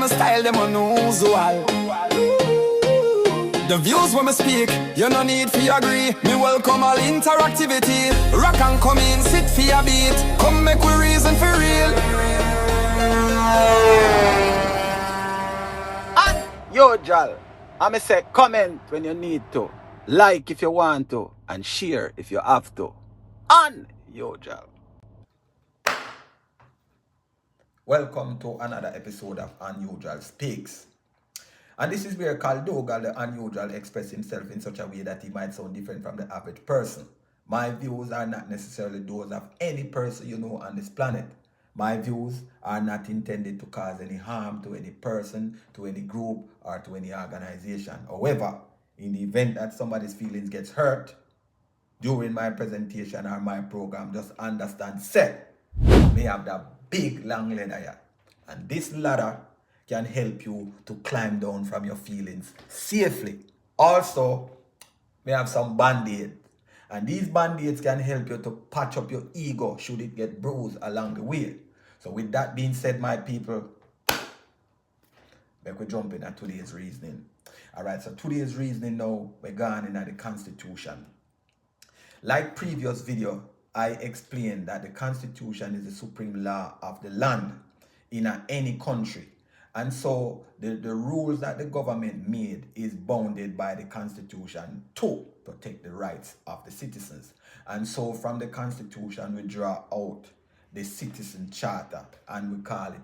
my style, them unusual. The views when me speak, you no need for agree. Me welcome all interactivity. Rock and come in, sit for your beat. Come make we reason for real. And yo, Jal, I'ma say comment when you need to, like if you want to, and share if you have to. And yo, Jal. Welcome to another episode of Unusual Speaks. And this is where Carl Dougal, the unusual, express himself in such a way that he might sound different from the average person. My views are not necessarily those of any person you know on this planet. My views are not intended to cause any harm to any person, to any group, or to any organization. However, in the event that somebody's feelings gets hurt during my presentation or my program, just understand, say, may have that big long ladder here. And this ladder can help you to climb down from your feelings safely. Also, we have some band-aids. And these band-aids can help you to patch up your ego should it get bruised along the way. So with that being said, my people, we jump in at today's reasoning. Alright, so today's reasoning now, we're going in at the Constitution. Like previous video, I explained that the Constitution is the supreme law of the land in any country. And so the rules that the government made is bounded by the Constitution to protect the rights of the citizens. And so from the Constitution, we draw out the Citizen Charter, and we call it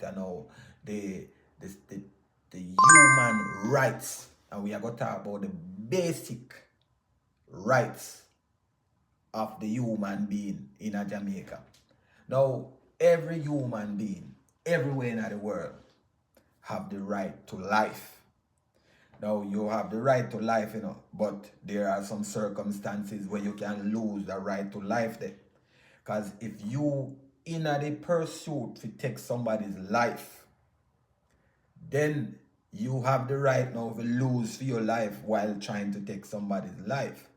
the human rights. And we are going to talk about the basic rights of the human being in Jamaica. Now, every human being, everywhere in the world, have the right to life. Now, you have the right to life, but there are some circumstances where you can lose the right to life there. Because if you in the pursuit to take somebody's life, then you have the right now to lose your life while trying to take somebody's life.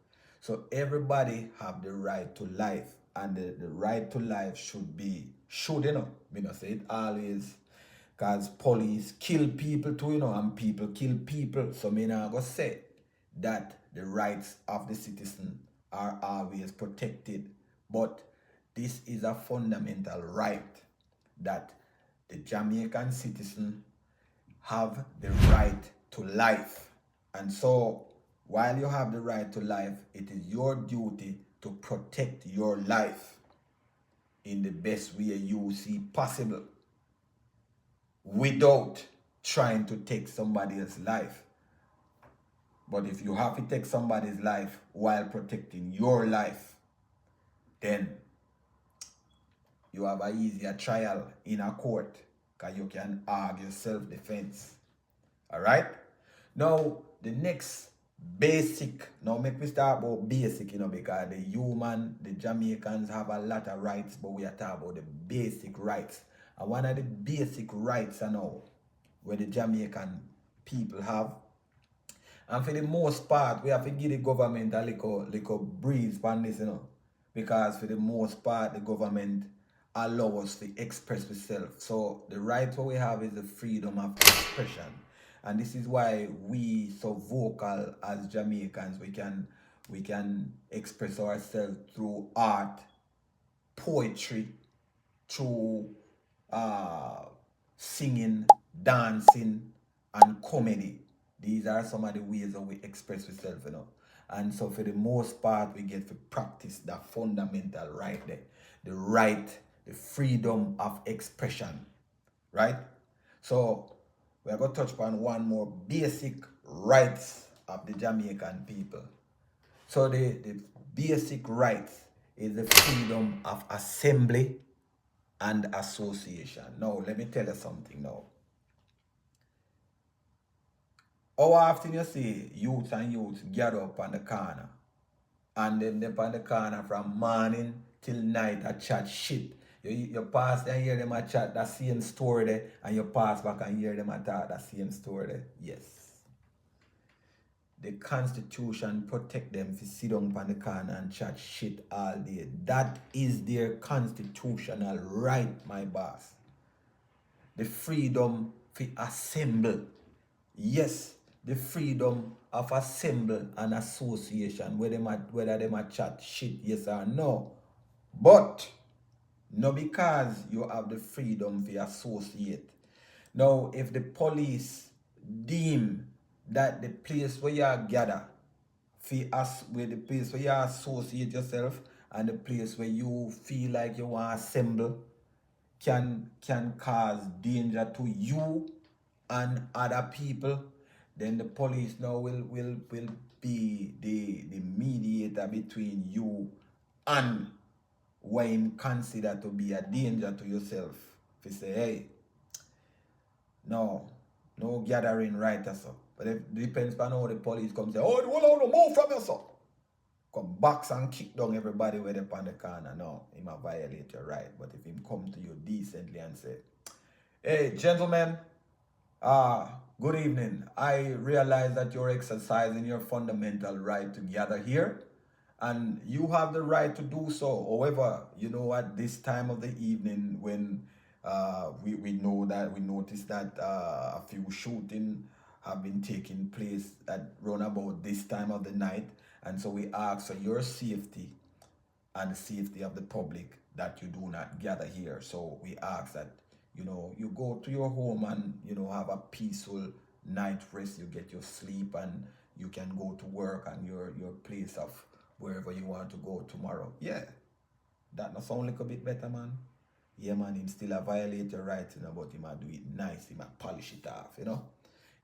So everybody have the right to life, and the right to life should, me not say it always, because police kill people too, and people kill people. So me not gonna say that the rights of the citizen are always protected. But this is a fundamental right that the Jamaican citizen have the right to life. And so while you have the right to life, it is your duty to protect your life in the best way you see possible, without trying to take somebody else's life. But if you have to take somebody's life while protecting your life, then you have an easier trial in a court, because you can argue self-defense. Alright? Now, the next basic, now make me start about basic, because the Jamaicans have a lot of rights, but we are talking about the basic rights. And one of the basic rights where the Jamaican people have, and for the most part, we have to give the government a little breeze on this, because for the most part, the government allow us to express ourselves. So the right what we have is the freedom of expression. And this is why we so vocal as Jamaicans. We can express ourselves through art, poetry, through singing, dancing, and comedy. These are some of the ways that we express ourselves, And so for the most part, we get to practice that fundamental right there. The right, the freedom of expression, right? So we're going to touch upon one more basic rights of the Jamaican people. So the basic rights is the freedom of assembly and association. Now, let me tell you something now. How often you see youths and youths gather up on the corner, and then they're on the corner from morning till night a chat shit. You pass and hear them a chat that same story there, and you pass back and hear them a talk that same story there. Yes. The Constitution protect them to sit down on the corner and chat shit all day. That is their constitutional right, my boss. The freedom to assemble. Yes, the freedom of assemble and association, whether them a chat shit, yes or no. But no, because you have the freedom to associate. Now, if the police deem that the place where you gather, where the place where you associate yourself and the place where you feel like you want to assemble can cause danger to you and other people, then the police now will be the mediator between you and what him consider to be a danger to yourself. If you say, hey, no gathering right or so. But it depends on how the police come say, oh, hold on, move from yourself. Come box and kick down everybody where they on the corner. No, he might violate your right. But if him come to you decently and say, hey, gentlemen, good evening. I realize that you're exercising your fundamental right to gather here, and you have the right to do so. However, you know, at this time of the evening, when we noticed that a few shooting have been taking place at round about this time of the night, and so we ask for your safety and the safety of the public that you do not gather here. So we ask that, you know, you go to your home and, you know, have a peaceful night rest, you get your sleep, and you can go to work and your place of wherever you want to go tomorrow. Yeah, that not sound like a bit better, man. Yeah, man, him still a violate your rights, you know, but he might do it nice, he might polish it off, you know.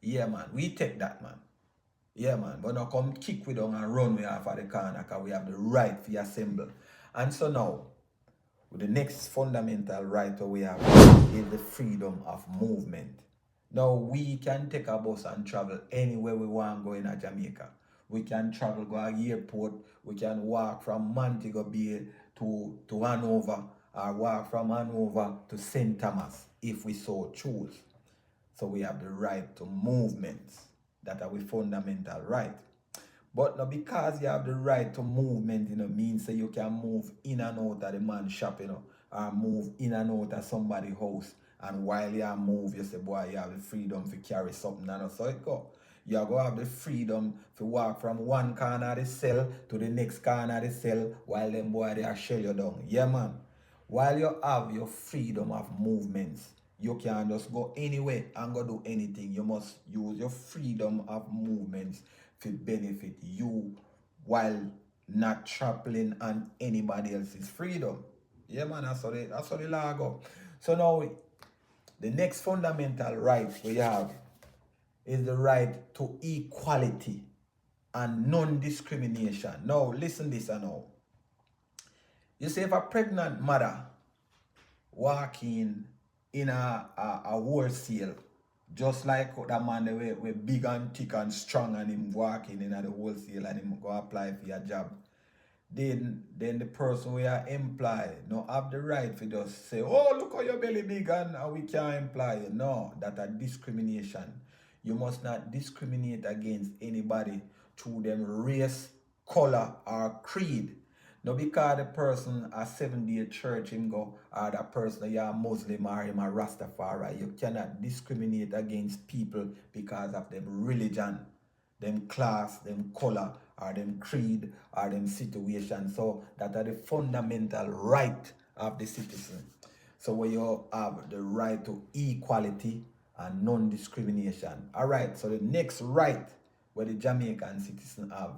Yeah, man, we take that, man. Yeah, man, but now come kick we down and run we off of the corner, because we have the right to assemble. And so now, the next fundamental right that we have is the freedom of movement. Now, we can take a bus and travel anywhere we want to go in Jamaica. We can travel, go to the airport. We can walk from Montego Bay to Hanover, or walk from Hanover to St. Thomas, if we so choose. So we have the right to movements. That are we fundamental right. But now, because you have the right to movement, you know, means that you can move in and out of the man's shop, you know, or move in and out of somebody's house. And while you move, you say, boy, you have the freedom to carry something, and so it go. You are going to have the freedom to walk from one corner of the cell to the next corner of the cell while them boy they are shell you down. Yeah, man. While you have your freedom of movements, you can just go anywhere and go do anything. You must use your freedom of movements to benefit you while not trampling on anybody else's freedom. Yeah, man, that's how the law go. So now, the next fundamental right we have is the right to equality and non-discrimination. Now, listen this now. You see, if a pregnant mother walking in a wholesale, just like that man we big and thick and strong, and him walking in at the wholesale and him go apply for a job, then the person we are employ no have the right to just say, oh, look how your belly big and we can't employ you. No, that's a discrimination. You must not discriminate against anybody through them race, color, or creed. No, because the person a 7-day church him go, or that person you are Muslim or him a Rastafari, you cannot discriminate against people because of them religion, them class, them color, or them creed, or them situation. So that are the fundamental right of the citizen. So where you have the right to equality and non-discrimination. Alright, so the next right where the Jamaican citizen have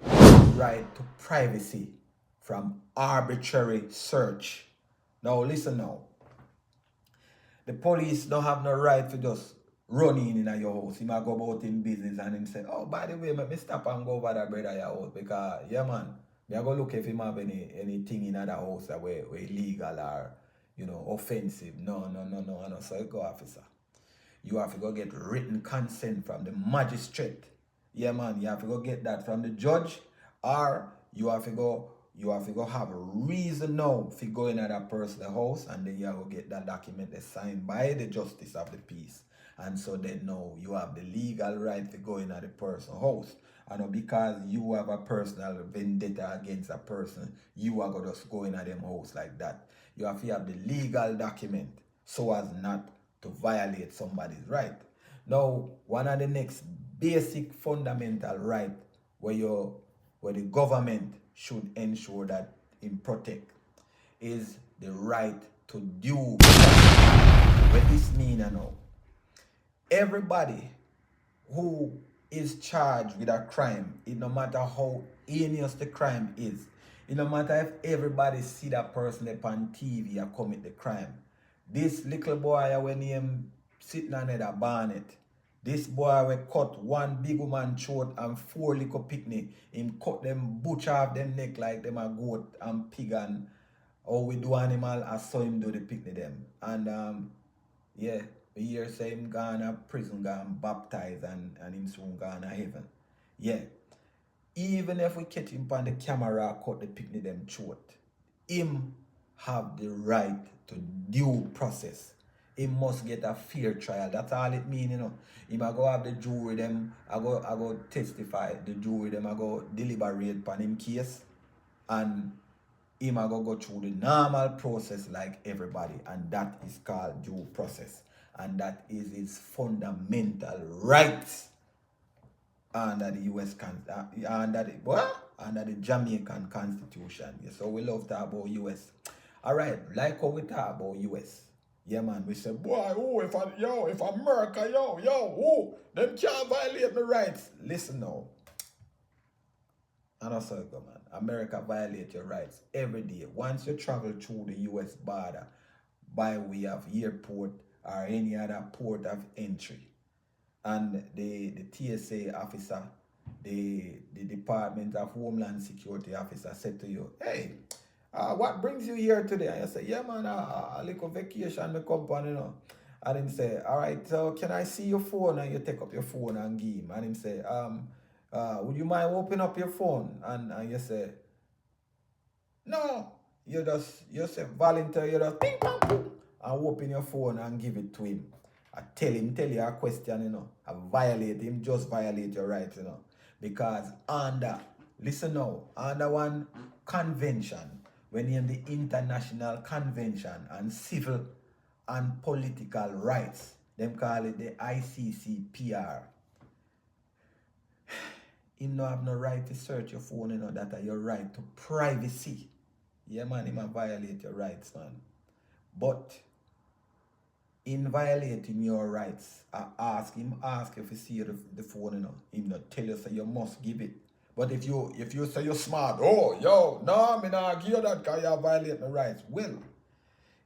is the right to privacy from arbitrary search. Now listen now. The police don't have no right to just run in your house. He might go about in business and him say, oh, by the way, let me stop and go over that brother your house, because, yeah, man, me I go look if him have anything in that house that were illegal or, you know, offensive. No. So you go, officer. You have to go get written consent from the magistrate. Yeah, man, you have to go get that from the judge, or you have to go have a reason now to go in at that person's house, and then you have to get that document signed by the justice of the peace. And so then now you have the legal right to go in at the person's house. And because you have a personal vendetta against a person, you are going to just go in at them house like that. You have to have the legal document so as not to violate somebody's right. Now, one of the next basic fundamental right where the government should ensure that in protect is the right to due process. What this mean now? Everybody who is charged with a crime, it no matter how heinous the crime is, it no matter if everybody see that person upon TV and commit the crime. This little boy when him sitting under the bonnet, this boy will cut one big woman throat and 4 little picnic. Him cut them, butcher off them neck like them a goat and pig and how we do animal, I saw him do the picnic them. And yeah, we hear say him gone to prison, gone baptized and him soon gone to heaven. Yeah. Even if we catch him on the camera, cut the picnic them throat, him have the right to due process. He must get a fair trial. That's all it means, you know. Him I go have the jury them, I go testify, the jury them I go deliberate on him case, and him I go through the normal process like everybody, and that is called due process. And that is his fundamental rights under the US under the Jamaican Constitution. Yeah, so we love to talk about US. Alright, like how we talk about US. Yeah man, we say, boy, if America, them can't violate my rights. Listen now. And also go man, America violate your rights every day. Once you travel through the US border by way of airport or any other port of entry, and the TSA officer, the Department of Homeland Security officer said to you, hey, what brings you here today? And you say, yeah man, a little vacation the company, you know. And him say, all right, so can I see your phone? And you take up your phone and give him. And him say, would you mind open up your phone? And you say, no. You say volunteer, you just ping pong boom, and open your phone and give it to him. I tell you a question, you know. I violate him, just violate your rights, you know. Because listen now, under one convention, when in the International Convention on Civil and Political Rights, them call it the ICCPR. Him no have no right to search your phone, you know, that are your right to privacy. Yeah man, him violate your rights, man. But in violating your rights, I ask if you see the phone, you know, him not tell you so you must give it. But if you say you're smart, no, me not give you that because you violate my rights. Well,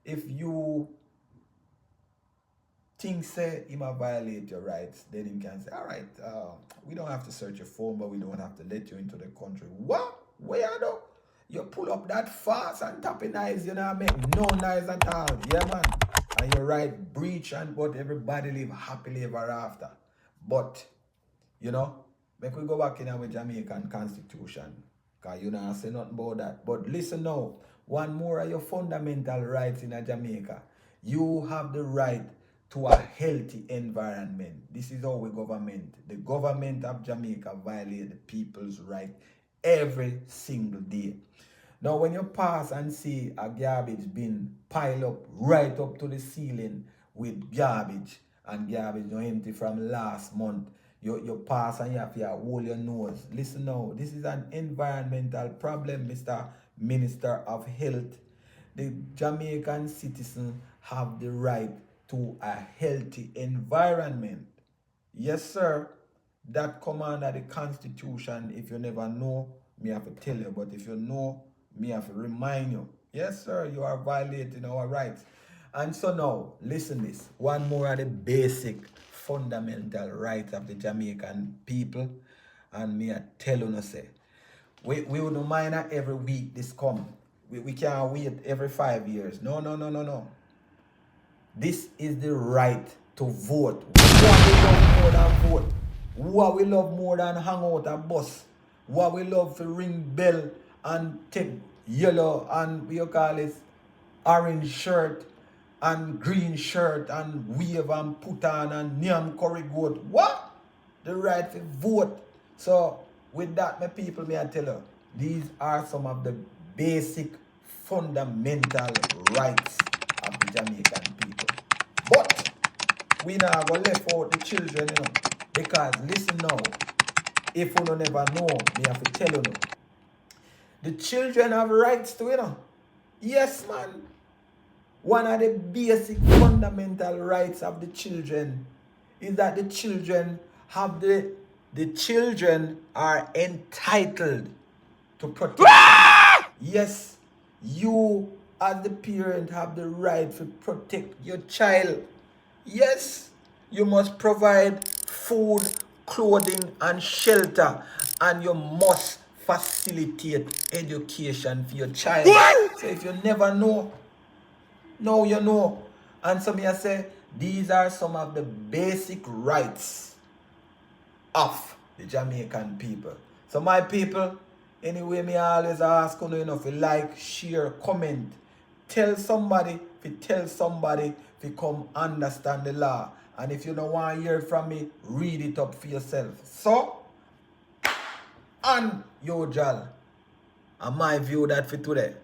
if you think say him violate your rights, then him can say, all right, we don't have to search your phone, but we don't have to let you into the country. What? Where though? You pull up that fast and tapping eyes, you know what I mean? No noise at all. Yeah, man. And your right breach and but everybody live happily ever after. But, you know, make we go back in our Jamaican Constitution. Because you don't say nothing about that. But listen now, one more of your fundamental rights in Jamaica. You have the right to a healthy environment. This is our government. The government of Jamaica violates the people's right every single day. Now, when you pass and see a garbage bin pile up right up to the ceiling with garbage, and garbage not empty from last month, you pass and you have to hold your nose. Listen now, this is an environmental problem, Mr. Minister of Health. The Jamaican citizens have the right to a healthy environment. Yes, sir. That command of the Constitution, if you never know, me have to tell you. But if you know, me have to remind you. Yes, sir, you are violating our rights. And so now, listen this. One more of the basic fundamental rights of the Jamaican people. And me I tell you, say, we don't mind every week this come. We can't wait every 5 years. No. This is the right to vote. What we love more than vote? What we love more than hang out a bus? What we love to ring bell and take yellow and what you call it, orange shirt and green shirt and wave and put on and name curry goat. What? The right to vote. So with that, my people, may I tell you, these are some of the basic fundamental rights of the Jamaican people. But we now go left out the children, you know. Because listen now, if you don't never know, me have to tell you now. The children have rights to, you know. Yes, man. One of the basic fundamental rights of the children is that the children have the children are entitled to protection. Yes, you as the parent have the right to protect your child. Yes, you must provide food, clothing, and shelter, and you must facilitate education for your child. What? So if you never know, now you know. And so me I say, these are some of the basic rights of the Jamaican people. So my people, anyway, me always ask you, you know, if you like, share, comment, tell somebody, if you tell somebody, if you come understand the law. And if you don't want to hear it from me, read it up for yourself. So, and yo, Jal, and my view that for today.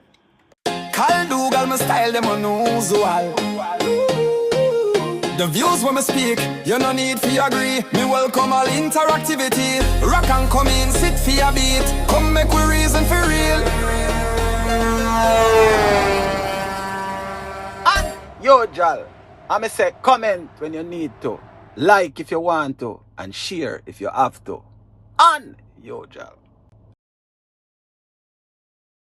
Call Dougal, my style, them unusual. The views when me speak, you no need for agree. Me welcome all interactivity. Rock and come in, sit for your beat. Come make we reason for real. And yo, Jal, I'ma say comment when you need to, like if you want to, and share if you have to. And yo, Jal.